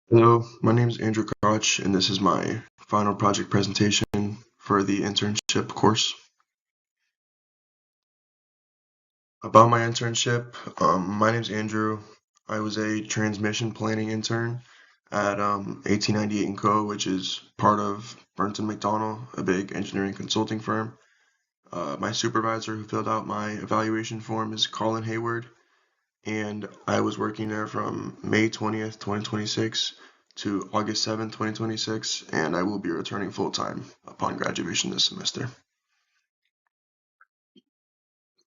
Hello, my name is Andrew Koch, and this is my final project presentation for the internship course. About my internship, my name is Andrew. I was a transmission planning intern at 1898 & Co., which is part of Burns& McDonnell, a big engineering consulting firm. My supervisor who filled out my evaluation form is Colin Hayward, and I was working there from May 20th, 2026 to August 7th, 2026, and I will be returning full-time upon graduation this semester.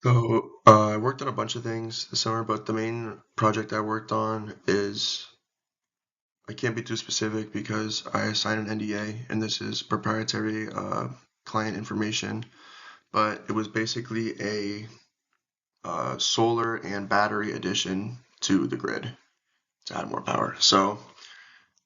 So I worked on a bunch of things this summer, but the main project I worked on is, I can't be too specific because I signed an NDA, and this is proprietary client information, but it was basically a solar and battery addition to the grid to add more power. So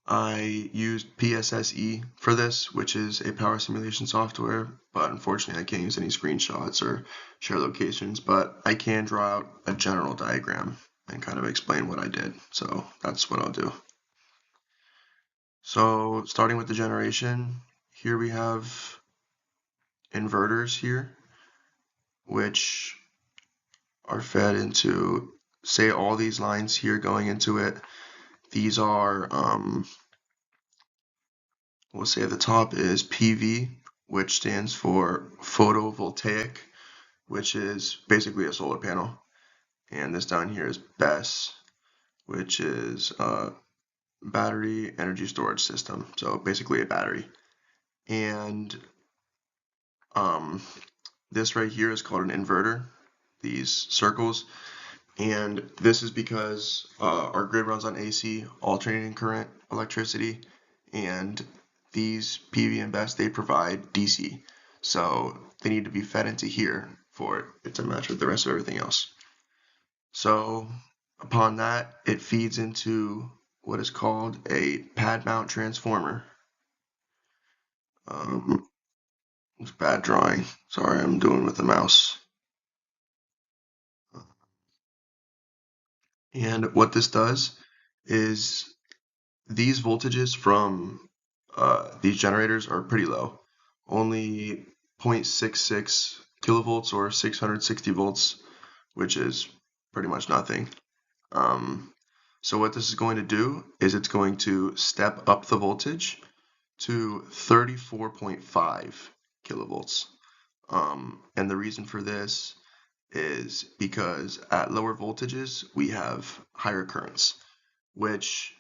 I used PSSE for this, which is a power simulation software, but unfortunately I can't use any screenshots or share locations, but I can draw out a general diagram and kind of explain what I did. So that's what I'll do. So starting with the generation, here we have inverters here, which are fed into, say all these lines here going into it. These are we'll say at the top is PV, which stands for photovoltaic, which is basically a solar panel. And this down here is BESS, which is a battery energy storage system. So basically a battery. And this right here is called an inverter, these circles. And this is because our grid runs on AC, alternating current electricity, and these PV and BESS, they provide DC. So they need to be fed into here for it to match with the rest of everything else. So upon that, it feeds into what is called a pad mount transformer. It's bad drawing. Sorry, I'm doing with the mouse. And what this does is these voltages from these generators are pretty low, only 0.66 kilovolts or 660 volts, which is pretty much nothing. So what this is going to do is it's going to step up the voltage to 34.5 kilovolts. And the reason for this is because at lower voltages we have higher currents, which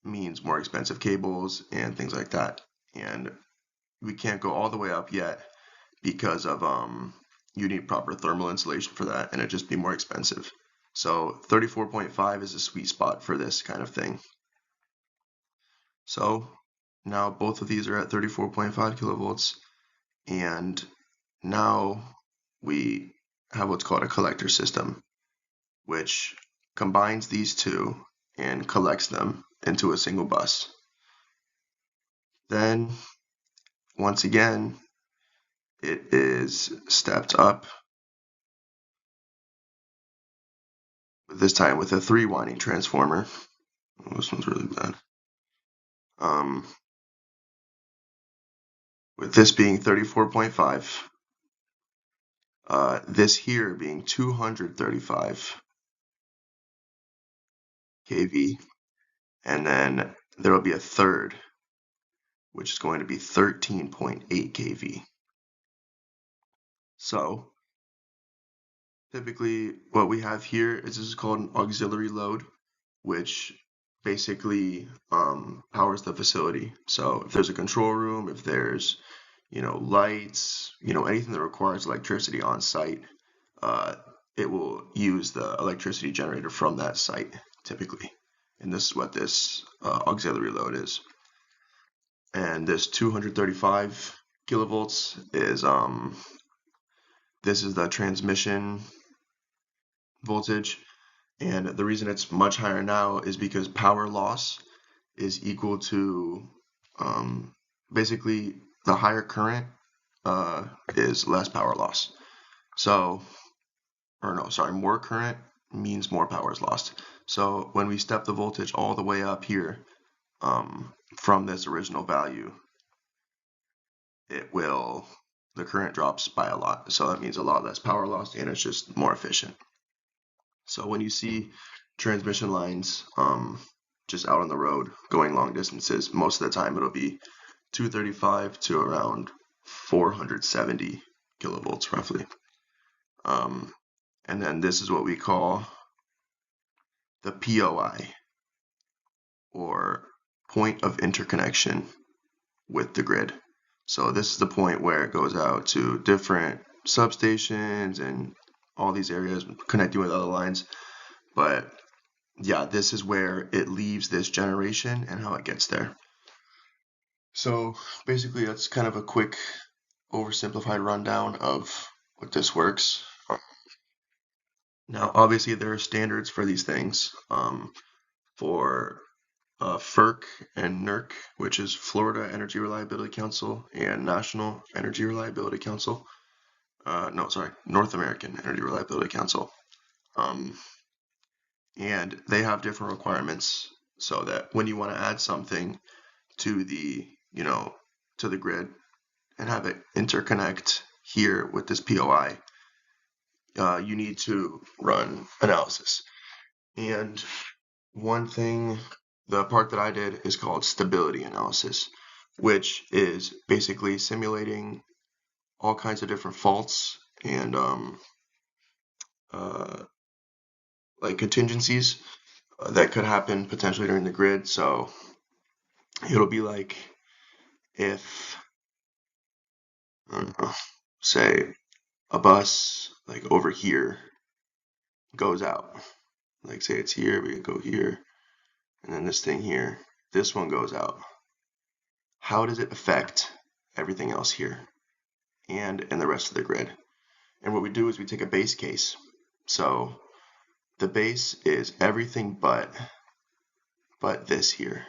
means more expensive cables and things like that. And we can't go all the way up yet because of you need proper thermal insulation for that, and it'd just be more expensive. So 34.5 is a sweet spot for this kind of thing. So now both of these are at 34.5 kilovolts, and now we have what's called a collector system, which combines these two and collects them into a single bus. Then, once again, it is stepped up, this time with a 3-winding transformer. Oh, this one's really bad. With this being 34.5, this here being 235 kV, and then there will be a third, which is going to be 13.8 kV. So typically what we have here is this is called an auxiliary load, which basically powers the facility. So if there's a control room, if there's lights, anything that requires electricity on site, it will use the electricity generator from that site typically. And this is what this auxiliary load is. And this 235 kilovolts is this is the transmission voltage, and the reason it's much higher now is because power loss is equal to basically the higher current is less power loss. So, or no, sorry, more current means more power is lost. So when we step the voltage all the way up here, from this original value, the current drops by a lot. So that means a lot less power loss, and it's just more efficient. So when you see transmission lines just out on the road going long distances, most of the time it'll be 235 to around 470 kilovolts roughly. And then this is what we call the POI, or point of interconnection with the grid. So this is the point where it goes out to different substations and all these areas connecting with other lines. But yeah, this is where it leaves this generation and how it gets there. So basically that's kind of a quick oversimplified rundown of what this works. Now obviously there are standards for these things for FERC and NERC, which is Florida Energy Reliability Council, and National Energy Reliability Council. North American Energy Reliability Council. And they have different requirements so that when you want to add something to the, to the grid and have it interconnect here with this POI, you need to run analysis. And one thing, the part that I did is called stability analysis, which is basically simulating all kinds of different faults and like contingencies that could happen potentially during the grid. So it'll be like if, I don't know, say a bus like over here goes out, like say it's here, we go here, and then this thing here, this one goes out. How does it affect everything else here and the rest of the grid? And what we do is we take a base case. So the base is everything but this here.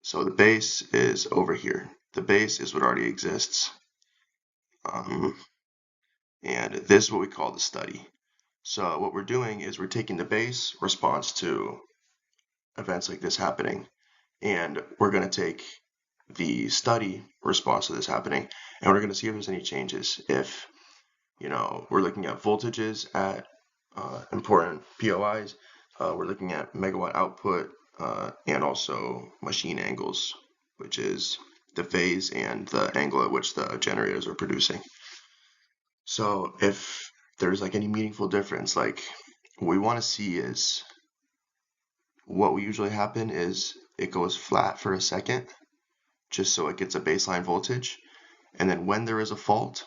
So the base is over here. The base is what already exists. And this is what we call the study. So what we're doing is we're taking the base response to events like this happening, and we're going to take the study response to this happening, and we're going to see if there's any changes. If, we're looking at voltages at important POIs, we're looking at megawatt output, and also machine angles, which is the phase and the angle at which the generators are producing. So if there's like any meaningful difference, like what we want to see is, what will usually happen is it goes flat for a second, just so it gets a baseline voltage. And then when there is a fault,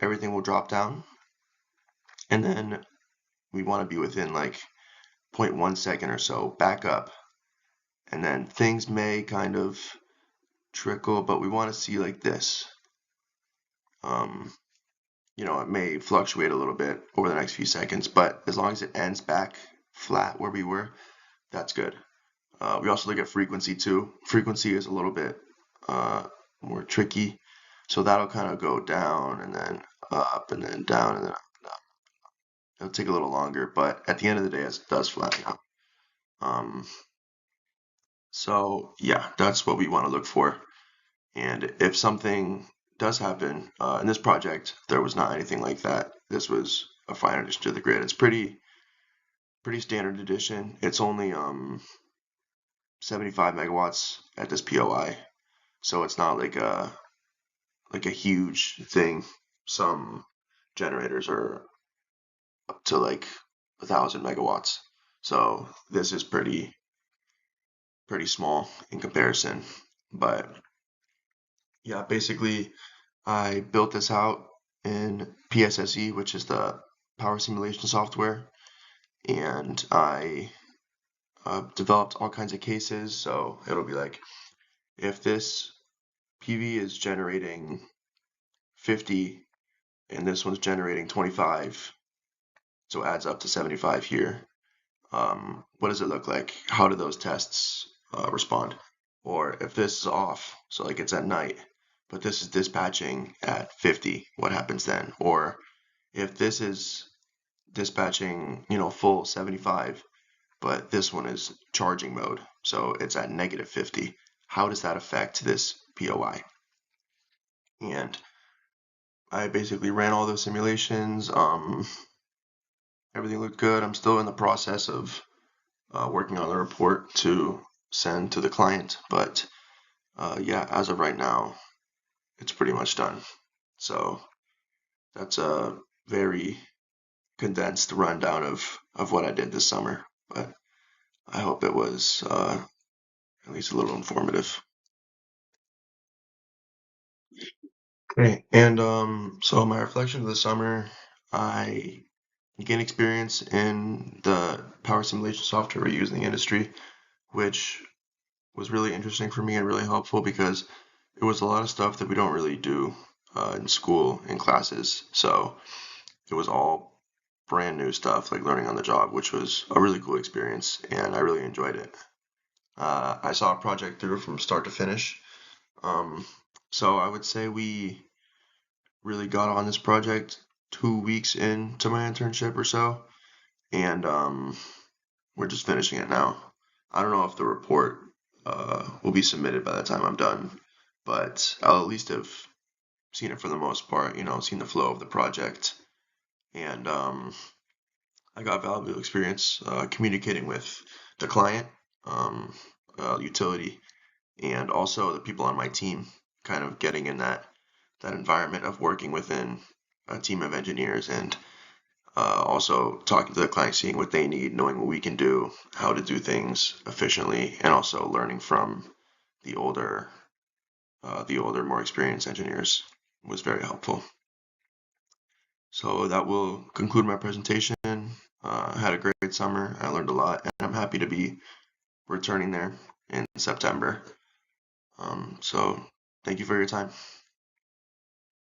everything will drop down. And then we want to be within like 0.1 second or so back up. And then things may kind of trickle, but we want to see like this. It may fluctuate a little bit over the next few seconds, but as long as it ends back flat where we were, that's good. We also look at frequency too. Frequency is a little bit more tricky, so that'll kind of go down and then up and then down and then up and up. It'll take a little longer, but at the end of the day, it does flatten out. So yeah, that's what we want to look for. And if something does happen, in this project, there was not anything like that. This was a fine addition to the grid. It's pretty standard edition. It's only 75 megawatts at this POI, so it's not like a huge thing. Some generators are up to like 1,000 megawatts, so this is pretty small in comparison. But yeah, basically I built this out in PSSE, which is the power simulation software, and I developed all kinds of cases. So it'll be like, if this PV is generating 50 and this one's generating 25, so it adds up to 75 here, what does it look like? How do those tests respond? Or if this is off, so like it's at night, but this is dispatching at 50, what happens then? Or if this is dispatching, full 75, but this one is charging mode, so it's at -50. How does that affect this POI? And I basically ran all those simulations. Everything looked good. I'm still in the process of working on the report to send to the client, but yeah, as of right now, it's pretty much done. So that's a very condensed rundown of what I did this summer, but I hope it was at least a little informative. Okay, and so my reflection of the summer, I gained experience in the power simulation software we use in the industry, which was really interesting for me and really helpful because it was a lot of stuff that we don't really do in school in classes. So it was all brand new stuff, like learning on the job, which was a really cool experience, and I really enjoyed it. I saw a project through from start to finish. Um, so I would say we really got on this project 2 weeks into my internship or so, and we're just finishing it now. I don't know if the report will be submitted by the time I'm done, but I'll at least have seen it for the most part, seen the flow of the project, and I got valuable experience communicating with the client, um, utility, and also the people on my team, kind of getting in that environment of working within a team of engineers and also talking to the client, seeing what they need, knowing what we can do, how to do things efficiently, and also learning from the older, more experienced engineers was very helpful. So that will conclude my presentation. I had a great summer. I learned a lot, and I'm happy to be returning there in September. So thank you for your time.